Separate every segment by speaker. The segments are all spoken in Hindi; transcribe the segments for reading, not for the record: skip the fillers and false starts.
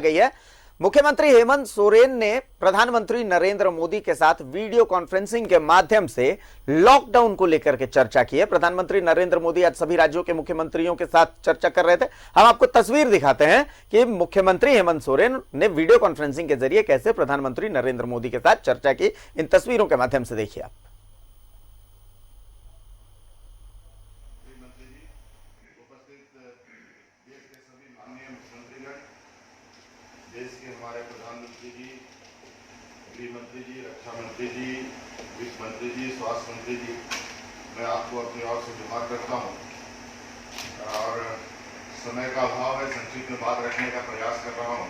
Speaker 1: गई है। मुख्यमंत्री हेमंत सोरेन ने प्रधानमंत्री नरेंद्र मोदी के साथ वीडियो कॉन्फ्रेंसिंग के माध्यम से लॉकडाउन को लेकर के चर्चा की है। प्रधानमंत्री नरेंद्र मोदी आज सभी राज्यों के मुख्यमंत्रियों के साथ चर्चा कर रहे थे। हम आपको तस्वीर दिखाते हैं कि मुख्यमंत्री हेमंत सोरेन ने वीडियो कॉन्फ्रेंसिंग के जरिए कैसे प्रधानमंत्री नरेंद्र मोदी के साथ चर्चा की। इन तस्वीरों के माध्यम से देखिए आप।
Speaker 2: देश के हमारे प्रधानमंत्री जी, गृह मंत्री जी, रक्षा मंत्री जी, वित्त मंत्री जी, स्वास्थ्य मंत्री जी, मैं आपको अपनी ओर से जोहार करता हूँ और समय का अभाव है, संक्षिप्त में बात रखने का प्रयास कर रहा हूँ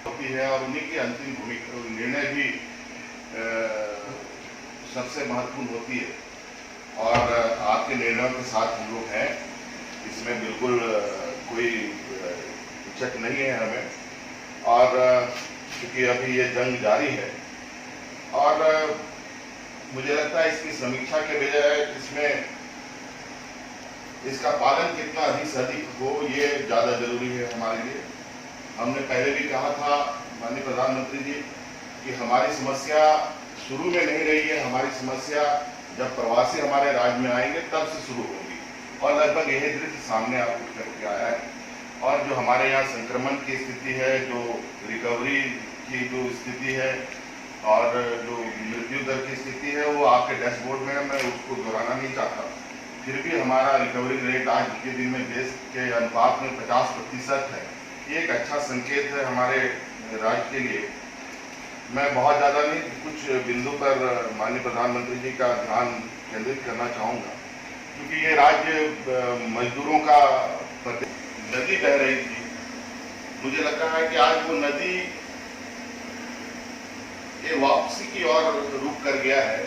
Speaker 2: होती है और उन्हीं की अंतिम भूमिका निर्णय भी सबसे महत्वपूर्ण होती है और आपके निर्णयों के साथ हम लोग हैं, इसमें बिल्कुल कोई हिचक नहीं है हमें। और क्योंकि अभी ये जंग जारी है और मुझे लगता है इसकी समीक्षा के बजाय इसमें इसका पालन कितना अधिक से अधिक हो ये ज़्यादा जरूरी है हमारे लिए। हमने पहले भी कहा था माननीय प्रधानमंत्री जी कि हमारी समस्या शुरू में नहीं रही है, हमारी समस्या जब प्रवासी हमारे राज्य में आएंगे तब से शुरू होगी और लगभग यही दृश्य सामने आप उठ करके आया है। और जो हमारे यहाँ संक्रमण की स्थिति है, जो रिकवरी की जो स्थिति है और जो मृत्यु दर की स्थिति है वो आपके डैशबोर्ड में, मैं उसको दोहराना नहीं चाहता। फिर भी हमारा रिकवरी रेट आज के दिन में देश के अनुपात में 50% है। ये एक अच्छा संकेत है हमारे राज्य के लिए। मैं बहुत ज़्यादा नहीं, कुछ बिंदु पर माननीय प्रधानमंत्री जी का ध्यान केंद्रित करना चाहूँगा क्योंकि ये राज्य मजदूरों का नदी बह रही थी। मुझे लगता है कि आज वो नदी ये वापसी की ओर रुक कर गया है,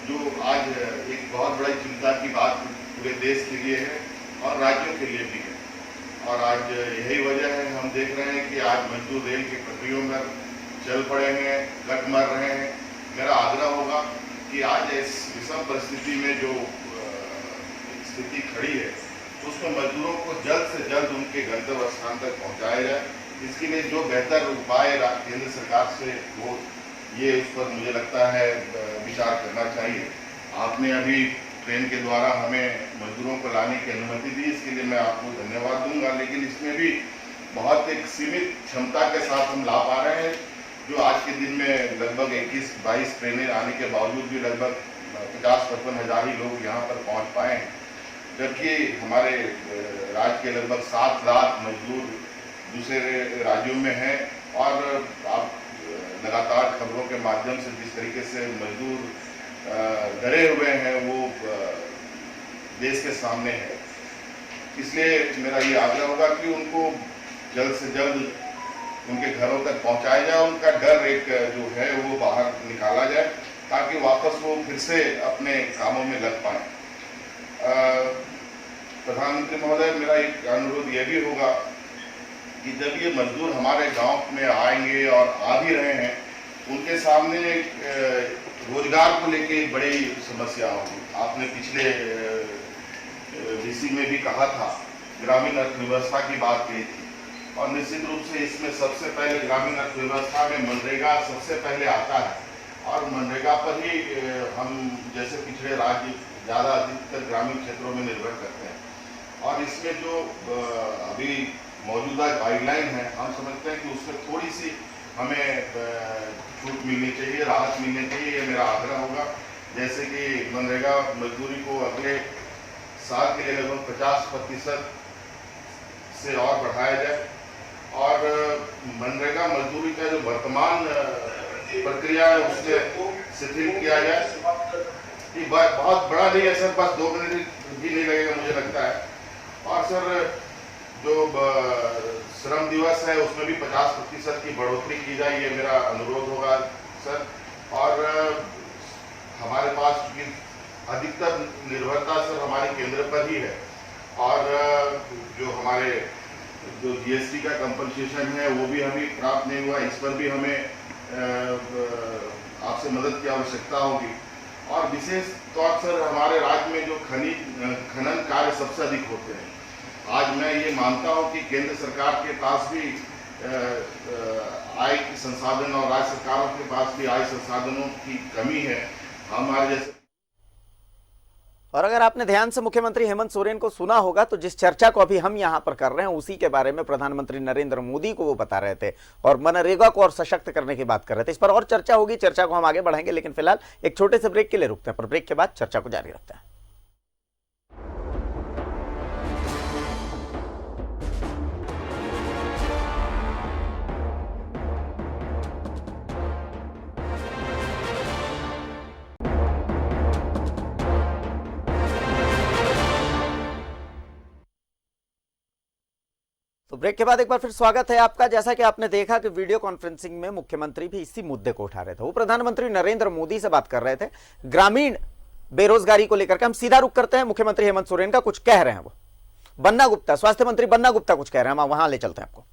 Speaker 2: जो आज एक बहुत बड़ी चिंता की बात पूरे देश के लिए है और राज्यों के लिए भी है। और आज यही वजह है, हम देख रहे हैं कि आज मजदूर रेल की पटरियों में चल पड़े हैं, कट मर रहे हैं। मेरा आग्रह होगा कि आज इस विषम परिस्थिति में जो स्थिति खड़ी है उसमें मजदूरों को जल्द से जल्द उनके गंतव्य स्थान तक पहुंचाया जाए। इसके लिए जो बेहतर उपाय केंद्र सरकार से हो, ये उस पर मुझे लगता है विचार करना चाहिए। आपने अभी ट्रेन के द्वारा हमें मजदूरों को लाने की अनुमति दी, इसके लिए मैं आपको धन्यवाद दूंगा, लेकिन इसमें भी बहुत एक सीमित क्षमता के साथ हम ला पा रहे हैं। जो आज के दिन में लगभग 21-22 ट्रेनें आने के बावजूद भी लगभग 50-55 हज़ार ही लोग यहाँ पर पहुँच पाए हैं, जबकि हमारे राज्य के लगभग 7 लाख मजदूर दूसरे राज्यों में हैं। और आप लगातार खबरों के माध्यम से जिस तरीके से मजदूर डरे हुए हैं वो देश के सामने है। इसलिए मेरा ये आग्रह होगा कि उनको जल्द से जल्द उनके घरों तक पहुंचाया जाए, उनका डर एक जो है वो बाहर निकाला जाए ताकि वापस वो फिर से अपने कामों में लग पाए। प्रधानमंत्री महोदय, मेरा एक अनुरोध यह भी होगा कि जब ये मजदूर हमारे गांव में आएंगे और आ भी रहे हैं, उनके सामने रोजगार को लेके एक बड़ी समस्या होगी। आपने पिछले VC में भी कहा था, ग्रामीण अर्थव्यवस्था की बात कही थी और निश्चित रूप से इसमें सबसे पहले ग्रामीण अर्थव्यवस्था में मनरेगा सबसे पहले आता है और मनरेगा पर ही हम जैसे पिछड़े राज्य ज़्यादा अधिकतर ग्रामीण क्षेत्रों में निर्भर करते हैं। और इसमें जो अभी मौजूदा गाइडलाइन है, हम समझते हैं कि उसमें थोड़ी सी हमें छूट मिलनी चाहिए, राहत मिलनी चाहिए। ये मेरा आग्रह होगा। जैसे कि मनरेगा मजदूरी को अगले साल के लिए लगभग 50% से और बढ़ाया जाए और मनरेगा मजदूरी का जो वर्तमान प्रक्रिया है उससे शिथिल किया जाए। ये बहुत बड़ा नहीं है सर, बस 2 मिनट भी नहीं लगेगा मुझे लगता है। और सर जो श्रम दिवस है उसमें भी 50% की बढ़ोतरी की जाए, ये मेरा अनुरोध होगा सर। और हमारे पास अधिकतर निर्भरता सर हमारे केंद्र पर ही है और जो हमारे जो GST का कंपनसेशन है वो भी अभी प्राप्त नहीं हुआ, इस पर भी हमें आपसे मदद की आवश्यकता होगी। और विशेष तौर पर हमारे राज्य में जो खनन कार्य सबसे अधिक होते हैं, आज मैं ये मानता हूँ कि केंद्र सरकार के पास भी संसाधन और राज्य सरकारों के पास भी आय संसाधनों की कमी है। हमारे जैसे
Speaker 1: और अगर आपने ध्यान से मुख्यमंत्री हेमंत सोरेन को सुना होगा तो जिस चर्चा को अभी हम यहां पर कर रहे हैं उसी के बारे में प्रधानमंत्री नरेंद्र मोदी को वो बता रहे थे और मनरेगा को और सशक्त करने की बात कर रहे थे। इस पर और चर्चा होगी, चर्चा को हम आगे बढ़ाएंगे, लेकिन फिलहाल एक छोटे से ब्रेक के लिए रुकते हैं, पर ब्रेक के बाद चर्चा को जारी रखते हैं। तो ब्रेक के बाद एक बार फिर स्वागत है आपका। जैसा कि आपने देखा कि वीडियो कॉन्फ्रेंसिंग में मुख्यमंत्री भी इसी मुद्दे को उठा रहे थे। वो प्रधानमंत्री नरेंद्र मोदी से बात कर रहे थे ग्रामीण बेरोजगारी को लेकर के। हम सीधा रुख करते हैं, मुख्यमंत्री हेमंत सोरेन का कुछ कह रहे हैं वो। बन्ना गुप्ता, स्वास्थ्य मंत्री बन्ना गुप्ता कुछ कह रहे हैं, हम वहां ले चलते हैं आपको।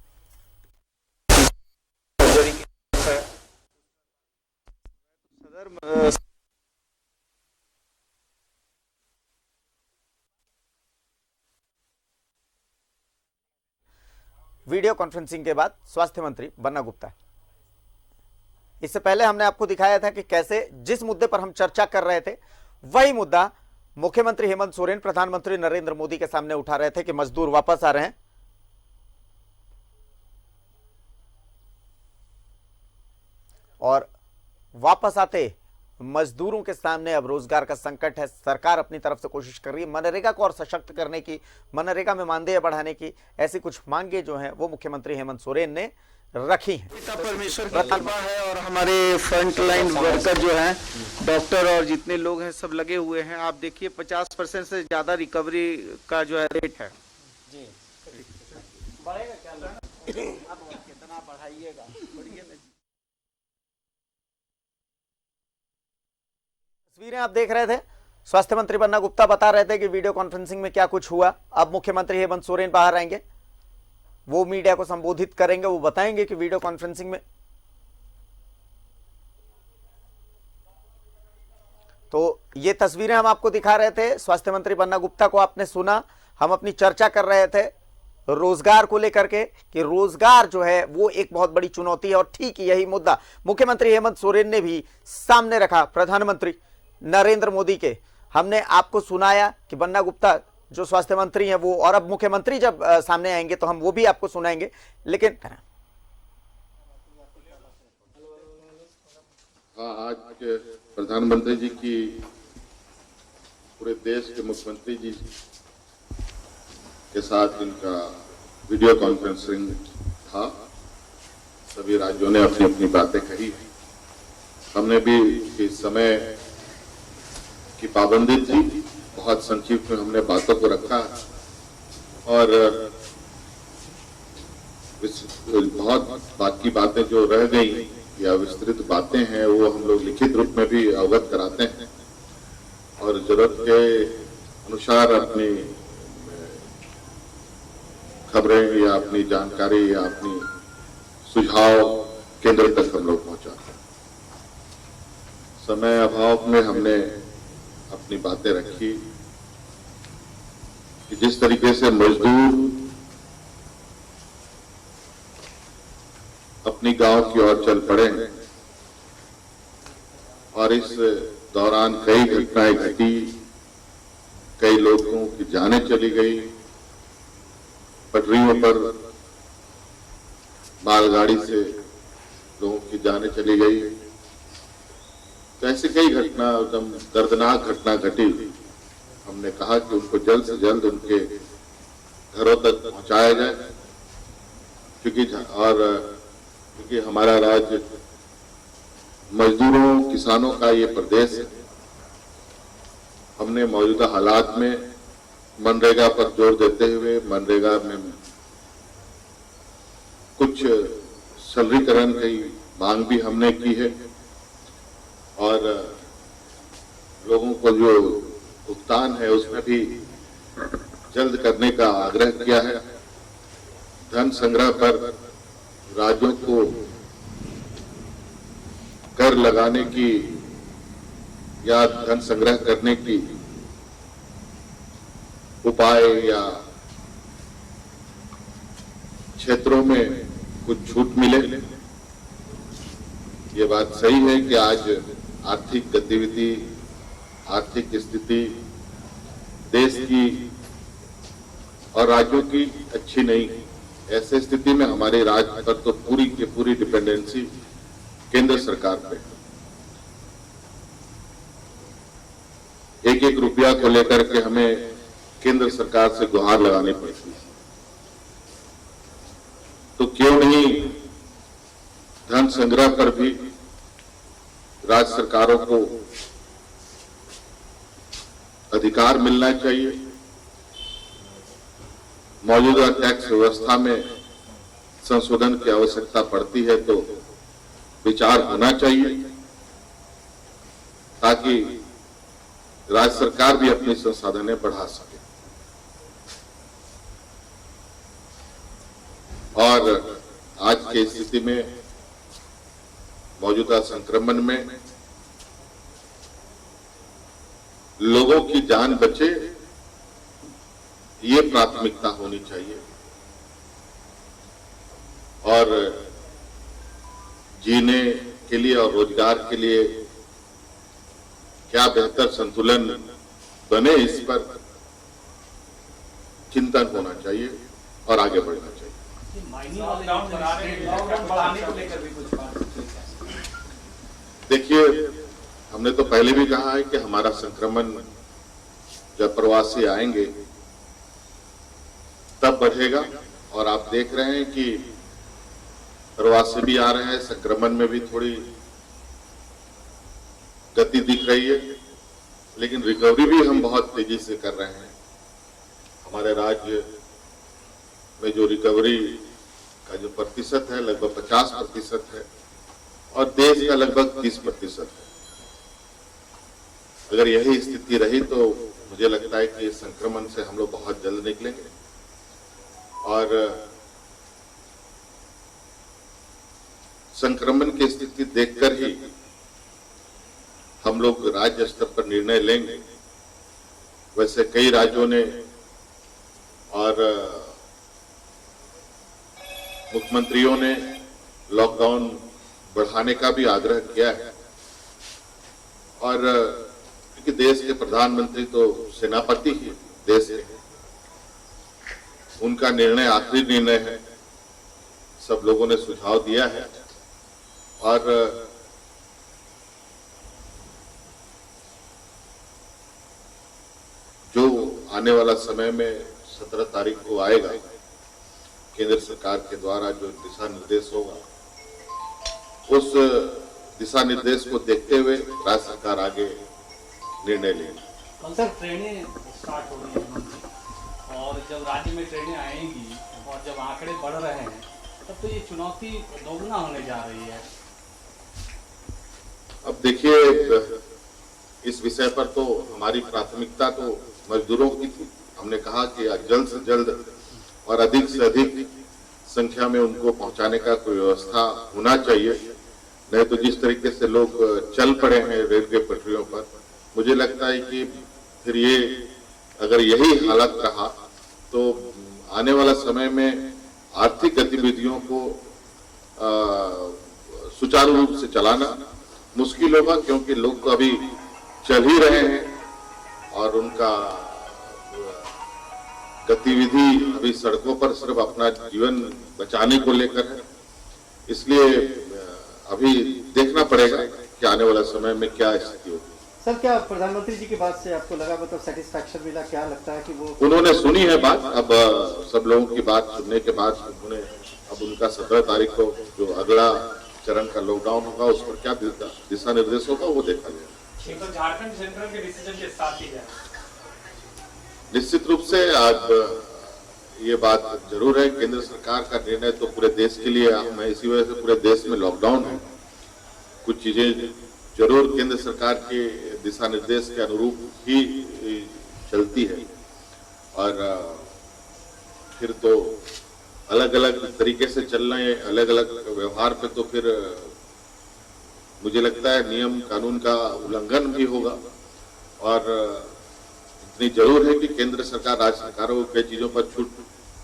Speaker 1: वीडियो कॉन्फ्रेंसिंग के बाद स्वास्थ्य मंत्री बन्ना गुप्ता। इससे पहले हमने आपको दिखाया था कि कैसे जिस मुद्दे पर हम चर्चा कर रहे थे वही मुद्दा मुख्यमंत्री हेमंत सोरेन प्रधानमंत्री नरेंद्र मोदी के सामने उठा रहे थे कि मजदूर वापस आ रहे हैं और वापस आते मजदूरों के सामने अब रोजगार का संकट है। सरकार अपनी तरफ से कोशिश कर रही है मनरेगा को और सशक्त करने की, मनरेगा में मानदेय बढ़ाने की, ऐसी कुछ मांगे जो हैं वो मुख्यमंत्री हेमंत सोरेन ने रखी हैं।
Speaker 3: पिता परमेश्वर की कृपा है और हमारे फ्रंट लाइन वर्कर जो हैं, डॉक्टर और जितने लोग हैं सब लगे हुए हैं। आप देखिए 50% से ज्यादा रिकवरी का जो है रेट है जी। बढ़ेगा क्या? आप कितना बढ़ाइएगा?
Speaker 1: तस्वीरें आप देख रहे थे, स्वास्थ्य मंत्री बन्ना गुप्ता बता रहे थे कि वीडियो कॉन्फ्रेंसिंग में क्या कुछ हुआ। अब मुख्यमंत्री हेमंत सोरेन बाहर आएंगे, वो मीडिया को संबोधित करेंगे, वो बताएंगे कि वीडियो कॉन्फ्रेंसिंग में तो ये तस्वीरें हम आपको दिखा रहे थे। स्वास्थ्य मंत्री बन्ना गुप्ता को आपने सुना, हम अपनी चर्चा कर रहे थे रोजगार को लेकर के कि रोजगार जो है वो एक बहुत बड़ी चुनौती है और ठीक यही मुद्दा मुख्यमंत्री हेमंत सोरेन ने भी सामने रखा प्रधानमंत्री नरेंद्र मोदी के। हमने आपको सुनाया कि बन्ना गुप्ता जो स्वास्थ्य मंत्री हैं वो, और अब मुख्यमंत्री जब सामने आएंगे तो हम वो भी आपको सुनाएंगे। लेकिन
Speaker 2: आज प्रधानमंत्री जी की पूरे देश के मुख्यमंत्री जी के साथ इनका वीडियो कॉन्फ्रेंसिंग था। सभी राज्यों ने अपनी अपनी बातें कही। हमने भी इस समय की पाबंदी थी, बहुत संक्षिप्त में हमने बातों को रखा और बहुत बाकी बातें जो रह गई या विस्तृत बातें हैं वो हम लोग लिखित रूप में भी अवगत कराते हैं और जरूरत के अनुसार अपनी खबरें या अपनी जानकारी या अपनी सुझाव केंद्र तक हम लोग पहुंचाते हैं। समय अभाव में हमने अपनी बातें रखी कि जिस तरीके से मजदूर अपनी गांव की ओर चल पड़े और इस दौरान कई घटनाएं घटी, कई लोगों की जानें चली गई, पटरियों पर मालगाड़ी से लोगों की जानें चली गई। तो ऐसी कई घटना, एकदम दर्दनाक घटना घटी। हमने कहा कि उनको जल्द से जल्द उनके घरों तक पहुंचाया जाए, क्योंकि हमारा राज्य मजदूरों, किसानों का ये प्रदेश है। हमने मौजूदा हालात में मनरेगा पर जोर देते हुए मनरेगा में कुछ सरलीकरण की मांग भी हमने की है और लोगों को जो भुगतान है उसमें भी जल्द करने का आग्रह किया है। धन संग्रह पर राज्यों को कर लगाने की या धन संग्रह करने की उपाय या क्षेत्रों में कुछ छूट मिले ये बात सही है कि आज आर्थिक गतिविधि, आर्थिक स्थिति देश की और राज्यों की अच्छी नहीं है। ऐसे स्थिति में हमारे राज्य पर तो पूरी की पूरी डिपेंडेंसी केंद्र सरकार पे है। एक एक रुपया को लेकर के हमें केंद्र सरकार से गुहार लगानी पड़ती है। तो क्यों नहीं धन संग्रह पर भी राज्य सरकारों को अधिकार मिलना चाहिए। मौजूदा टैक्स व्यवस्था में संशोधन की आवश्यकता पड़ती है तो विचार होना चाहिए, ताकि राज्य सरकार भी अपनी संसाधनें बढ़ा सके। और आज की स्थिति में मौजूदा संक्रमण में लोगों की जान बचे, ये प्राथमिकता होनी चाहिए। और जीने के लिए और रोजगार के लिए क्या बेहतर संतुलन बने, इस पर चिंतन होना चाहिए और आगे बढ़ना चाहिए। देखिए, हमने तो पहले भी कहा है कि हमारा संक्रमण जब प्रवासी आएंगे तब बढ़ेगा, और आप देख रहे हैं कि प्रवासी भी आ रहे हैं, संक्रमण में भी थोड़ी गति दिख रही है, लेकिन रिकवरी भी हम बहुत तेजी से कर रहे हैं। हमारे राज्य में जो रिकवरी का जो प्रतिशत है लगभग 50% है और देश का लगभग 30% है। अगर यही स्थिति रही तो मुझे लगता है कि इस संक्रमण से हम लोग बहुत जल्द निकलेंगे। और संक्रमण की स्थिति देखकर ही हम लोग राज्य स्तर पर निर्णय लेंगे। वैसे कई राज्यों ने और मुख्यमंत्रियों ने लॉकडाउन बढ़ाने का भी आग्रह किया है, और क्योंकि देश के प्रधानमंत्री तो सेनापति ही देश के, उनका निर्णय आखिरी निर्णय है। सब लोगों ने सुझाव दिया है और जो आने वाला समय में 17 तारीख को आएगा, केंद्र सरकार के द्वारा जो दिशा निर्देश होगा, उस दिशा निर्देश को देखते हुए राज्य सरकार आगे निर्णय लेगी।
Speaker 4: कल सर ट्रेनें स्टार्ट हो रही हैं और जब राज्य में ट्रेनें आएंगी और जब आंकड़े बढ़ रहे हैं तब तो ये चुनौती दोगुना होने जा रही है।
Speaker 2: अब देखिए, इस विषय पर तो हमारी प्राथमिकता तो मजदूरों की थी। हमने कहा कि जल्द से जल्द और अधिक से अधिक संख्या में उनको पहुंचाने का कोई व्यवस्था होना चाहिए। नहीं तो जिस तरीके से लोग चल पड़े हैं रेलवे पटरियों पर, मुझे लगता है कि फिर ये अगर यही हालत रहा तो आने वाला समय में आर्थिक गतिविधियों को सुचारू रूप से चलाना मुश्किल होगा, क्योंकि लोग तो अभी चल ही रहे हैं और उनका गतिविधि अभी सड़कों पर सिर्फ अपना जीवन बचाने को लेकर है। इसलिए अभी देखना पड़ेगा कि आने वाला समय में क्या स्थिति होगी।
Speaker 5: सर, क्या प्रधानमंत्री जी की बात से आपको लगा, मतलब सेटिस्फैक्शन मिला? क्या लगता है कि वो
Speaker 2: उन्होंने सुनी है बात? अब सब लोगों की बात सुनने के बाद उन्होंने अब उनका 17 तारीख को जो अगला चरण का लॉकडाउन होगा उस पर क्या दिशा निर्देश होगा वो देखा जाएगा।
Speaker 4: तो झारखंड सेंट्रल के डिसीजन के साथ ही है।
Speaker 2: निश्चित रूप से आज ये बात जरूर है, केंद्र सरकार का निर्णय तो पूरे देश के लिए अहम है। इसी वजह से पूरे देश में लॉकडाउन है। कुछ चीजें जरूर केंद्र सरकार के दिशा निर्देश के अनुरूप ही चलती है, और फिर तो अलग अलग तरीके से चलना है, अलग अलग व्यवहार पे तो फिर मुझे लगता है नियम कानून का उल्लंघन भी होगा। और इतनी जरूर है कि केंद्र सरकार राज्य सरकारों को कई चीजों पर छूट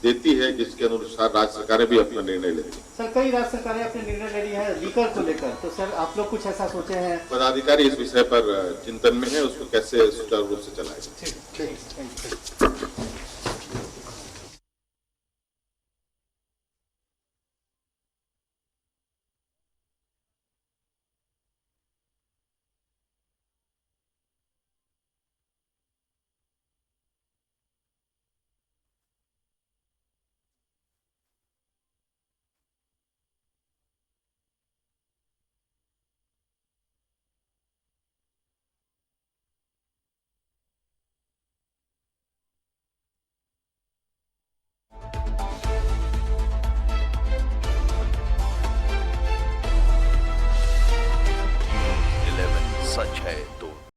Speaker 2: देती है, जिसके अनुसार राज्य सरकारें भी अपना निर्णय लेती हैं।
Speaker 5: सर कई राज्य सरकारें अपने निर्णय ले ली है लीकर को लेकर, तो सर आप लोग कुछ ऐसा सोचे हैं?
Speaker 2: पदाधिकारी इस विषय पर चिंतन में है, उसको कैसे सुचारू रूप से चलाएंगे।
Speaker 5: ठीक, थैंक यू।